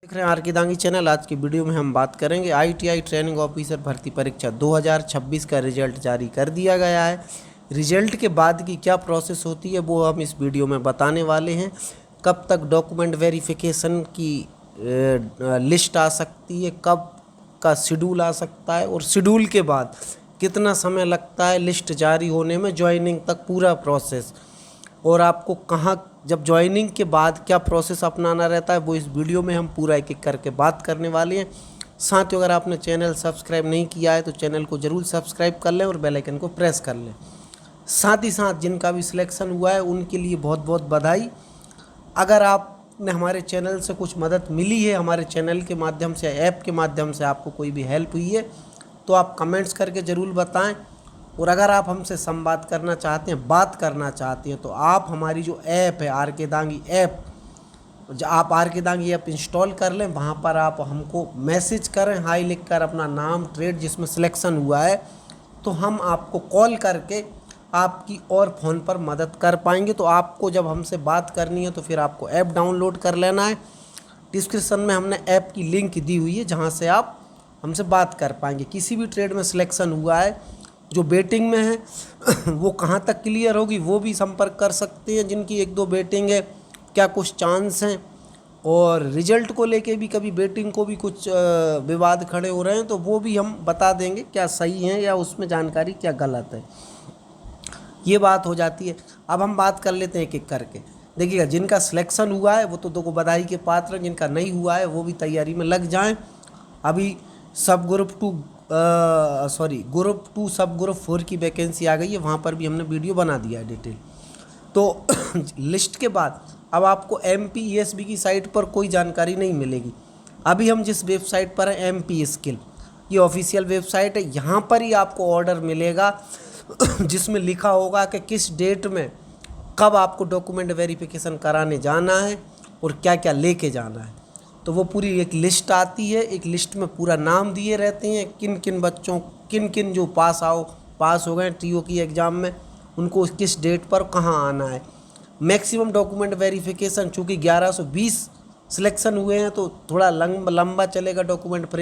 देख रहे हैं आर के दांगी चैनल। आज की वीडियो में हम बात करेंगे आईटीआई ट्रेनिंग ऑफिसर भर्ती परीक्षा 2026 का रिजल्ट जारी कर दिया गया है। रिजल्ट के बाद की क्या प्रोसेस होती है वो हम इस वीडियो में बताने वाले हैं। कब तक डॉक्यूमेंट वेरिफिकेशन की लिस्ट आ सकती है, कब का शेड्यूल आ सकता है और शेड्यूल के बाद कितना समय लगता है लिस्ट जारी होने में, ज्वाइनिंग तक पूरा प्रोसेस, और आपको कहाँ जब ज्वाइनिंग के बाद क्या प्रोसेस अपनाना रहता है वो इस वीडियो में हम पूरा एक एक करके बात करने वाले हैं। साथ ही अगर आपने चैनल सब्सक्राइब नहीं किया है तो चैनल को ज़रूर सब्सक्राइब कर लें और बेल आइकन को प्रेस कर लें। साथ ही साथ जिनका भी सिलेक्शन हुआ है उनके लिए बहुत बहुत बधाई। अगर आपने हमारे चैनल से कुछ मदद मिली है, हमारे चैनल के माध्यम से, ऐप के माध्यम से आपको कोई भी हेल्प हुई है तो आप कमेंट्स करके ज़रूर बताएं। और अगर आप हमसे संवाद करना चाहते हैं, बात करना चाहते हैं, तो आप हमारी जो ऐप है आर के दांगी ऐप, आप आर के दांगी ऐप इंस्टॉल कर लें। वहाँ पर आप हमको मैसेज करें, हाई लिख कर अपना नाम, ट्रेड जिसमें सिलेक्शन हुआ है, तो हम आपको कॉल करके आपकी और फ़ोन पर मदद कर पाएंगे। तो आपको जब हमसे बात करनी है तो फिर आपको ऐप डाउनलोड कर लेना है। डिस्क्रिप्शन में हमने ऐप की लिंक दी हुई है जहाँ से आप हमसे बात कर पाएंगे। किसी भी ट्रेड में सिलेक्शन हुआ है, जो बेटिंग में है वो कहाँ तक क्लियर होगी वो भी संपर्क कर सकते हैं। जिनकी एक दो बेटिंग है, क्या कुछ चांस हैं, और रिजल्ट को लेके भी कभी बेटिंग को भी कुछ विवाद खड़े हो रहे हैं तो वो भी हम बता देंगे क्या सही है या उसमें जानकारी क्या गलत है, ये बात हो जाती है। अब हम बात कर लेते हैं एक एक करके। देखिएगा, जिनका सिलेक्शन हुआ है वो तो को बधाई के पात्र हैं, जिनका नहीं हुआ है वो भी तैयारी में लग जाएं। अभी सब ग्रुप 2 सब ग्रुप 4 की वैकेंसी आ गई है, वहाँ पर भी हमने वीडियो बना दिया है डिटेल। तो लिस्ट के बाद अब आपको MPESB की साइट पर कोई जानकारी नहीं मिलेगी। अभी हम जिस वेबसाइट पर हैं MP स्किल, ये ऑफिशियल वेबसाइट है, यहाँ पर ही आपको ऑर्डर मिलेगा जिसमें लिखा होगा कि किस डेट में कब आपको डॉक्यूमेंट वेरिफिकेशन कराने जाना है और क्या क्या लेके जाना है। तो वो पूरी एक लिस्ट आती है। एक लिस्ट में पूरा नाम दिए रहते हैं, किन किन बच्चों, किन किन जो पास हो गए TO की एग्ज़ाम में, उनको किस डेट पर कहाँ आना है। मैक्सिमम डॉक्यूमेंट वेरिफिकेशन, चूँकि 1120 सिलेक्शन हुए हैं तो थोड़ा लंबा चलेगा डॉक्यूमेंट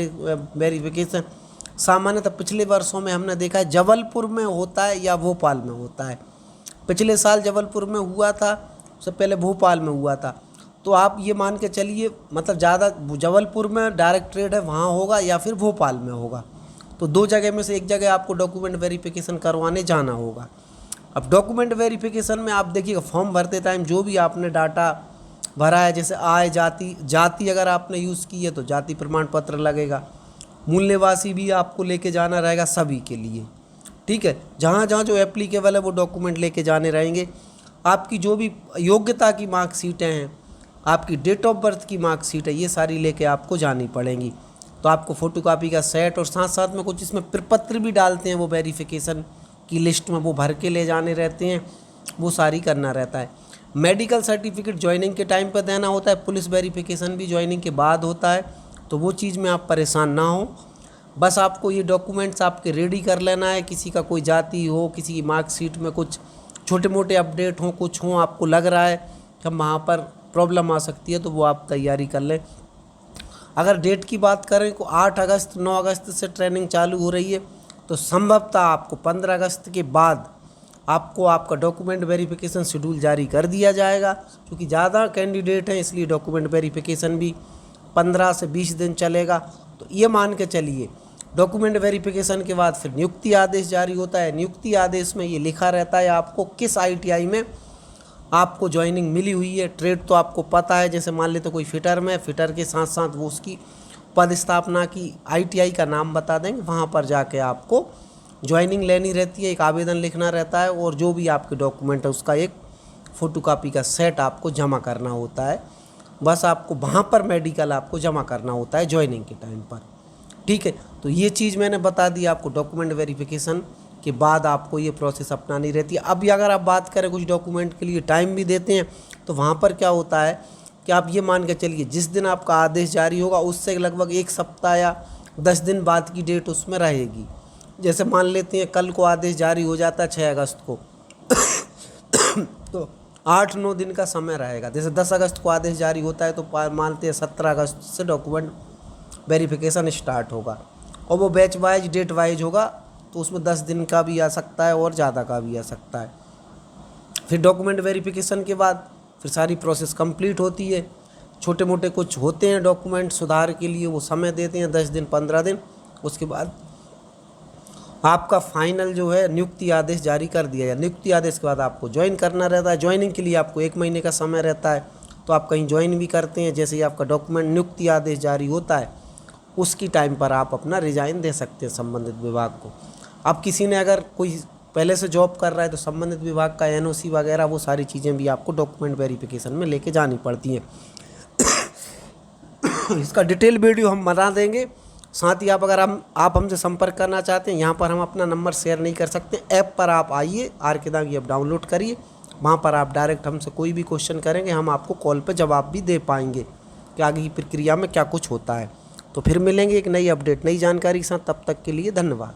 वेरिफिकेशन। सामान्यतः पिछले वर्षों में हमने देखा है जबलपुर में होता है या भोपाल में होता है। पिछले साल जबलपुर में हुआ था, उससे पहले भोपाल में हुआ था। तो आप ये मान के चलिए, मतलब ज़्यादा जबलपुर में डायरेक्ट ट्रेड है वहाँ होगा या फिर भोपाल में होगा। तो दो जगह में से एक जगह आपको डॉक्यूमेंट वेरिफिकेशन करवाने जाना होगा। अब डॉक्यूमेंट वेरिफिकेशन में आप देखिएगा, फॉर्म भरते टाइम जो भी आपने डाटा भरा है, जैसे आय, जाति अगर आपने यूज़ की है तो जाति प्रमाण पत्र लगेगा। मूल निवासी भी आपको लेके जाना रहेगा सभी के लिए, ठीक है। जहाँ जहाँ जो एप्लीकेबल है वो डॉक्यूमेंट लेके जाने रहेंगे। आपकी जो भी योग्यता की मार्कशीटें हैं, आपकी डेट ऑफ बर्थ की मार्कशीट है, ये सारी लेके आपको जानी पड़ेंगी। तो आपको फ़ोटोकॉपी का सेट और साथ साथ में कुछ इसमें प्रपत्र भी डालते हैं, वो वेरिफिकेशन की लिस्ट में वो भर के ले जाने रहते हैं, वो सारी करना रहता है। मेडिकल सर्टिफिकेट ज्वाइनिंग के टाइम पर देना होता है, पुलिस वेरिफिकेशन भी ज्वाइनिंग के बाद होता है। तो वो चीज़ में आप परेशान ना हो, बस आपको ये डॉक्यूमेंट्स आपके रेडी कर लेना है। किसी का कोई जाति हो, किसी की मार्कशीट में कुछ छोटे मोटे अपडेट हों, कुछ हों, आपको लग रहा है कि वहाँ पर प्रॉब्लम आ सकती है, तो वो आप तैयारी कर लें। अगर डेट की बात करें तो 8 अगस्त 9 अगस्त से ट्रेनिंग चालू हो रही है, तो संभवतः आपको 15 अगस्त के बाद आपको आपका डॉक्यूमेंट वेरिफिकेशन शेड्यूल जारी कर दिया जाएगा। क्योंकि ज़्यादा कैंडिडेट हैं इसलिए डॉक्यूमेंट वेरिफिकेशन भी 15 से 20 दिन चलेगा। तो ये मान के चलिए, डॉक्यूमेंट वेरिफिकेशन के बाद फिर नियुक्ति आदेश जारी होता है। नियुक्ति आदेश में ये लिखा रहता है आपको किस ITI में आपको ज्वाइनिंग मिली हुई है। ट्रेड तो आपको पता है, जैसे मान लेते कोई फिटर में, फिटर के साथ साथ वो उसकी पद स्थापना की ITI का नाम बता देंगे, वहाँ पर जाके आपको ज्वाइनिंग लेनी रहती है। एक आवेदन लिखना रहता है और जो भी आपके डॉक्यूमेंट है उसका एक फ़ोटोकॉपी का सेट आपको जमा करना होता है। बस आपको वहाँ पर मेडिकल आपको जमा करना होता है ज्वाइनिंग के टाइम पर, ठीक है। तो ये चीज़ मैंने बता दी आपको। डॉक्यूमेंट वेरिफिकेशन के बाद आपको ये प्रोसेस अपनानी रहती है। अभी अगर आप बात करें कुछ डॉक्यूमेंट के लिए टाइम भी देते हैं, तो वहाँ पर क्या होता है कि आप ये मान के चलिए जिस दिन आपका आदेश जारी होगा उससे लगभग 1 सप्ताह या 10 दिन बाद की डेट उसमें रहेगी। जैसे मान लेते हैं कल को आदेश जारी हो जाता है 6 अगस्त को तो 8-9 दिन का समय रहेगा। जैसे 10 अगस्त को आदेश जारी होता है तो मानते हैं 17 अगस्त से डॉक्यूमेंट वेरिफिकेशन स्टार्ट होगा, और वो बैच वाइज डेट वाइज होगा, तो उसमें 10 दिन का भी आ सकता है और ज़्यादा का भी आ सकता है। फिर डॉक्यूमेंट वेरिफिकेशन के बाद फिर सारी प्रोसेस कंप्लीट होती है। छोटे मोटे कुछ होते हैं डॉक्यूमेंट सुधार के लिए, वो समय देते हैं 10 दिन 15 दिन। उसके बाद आपका फाइनल जो है नियुक्ति आदेश जारी कर दिया जाए। नियुक्ति आदेश के बाद आपको ज्वाइन करना रहता है। ज्वाइनिंग के लिए आपको 1 महीने का समय रहता है, तो आप कहीं ज्वाइन भी करते हैं। जैसे ही आपका डॉक्यूमेंट नियुक्ति आदेश जारी होता है उसकी टाइम पर आप अपना रिजाइन दे सकते हैं संबंधित विभाग को। अब किसी ने अगर कोई पहले से जॉब कर रहा है तो संबंधित विभाग का NOC वगैरह वो सारी चीज़ें भी आपको डॉक्यूमेंट वेरिफिकेशन में लेके जानी पड़ती हैं। इसका डिटेल वीडियो हम बना देंगे। साथ ही अगर आप हमसे संपर्क करना चाहते हैं, यहाँ पर हम अपना नंबर शेयर नहीं कर सकते। ऐप पर आप आइए, RK दागी ऐप डाउनलोड करिए, वहाँ पर आप डायरेक्ट हमसे कोई भी क्वेश्चन करेंगे, हम आपको कॉल पे जवाब भी दे पाएंगे कि आगे की प्रक्रिया में क्या कुछ होता है। तो फिर मिलेंगे एक नई अपडेट, नई जानकारी के साथ। तब तक के लिए धन्यवाद।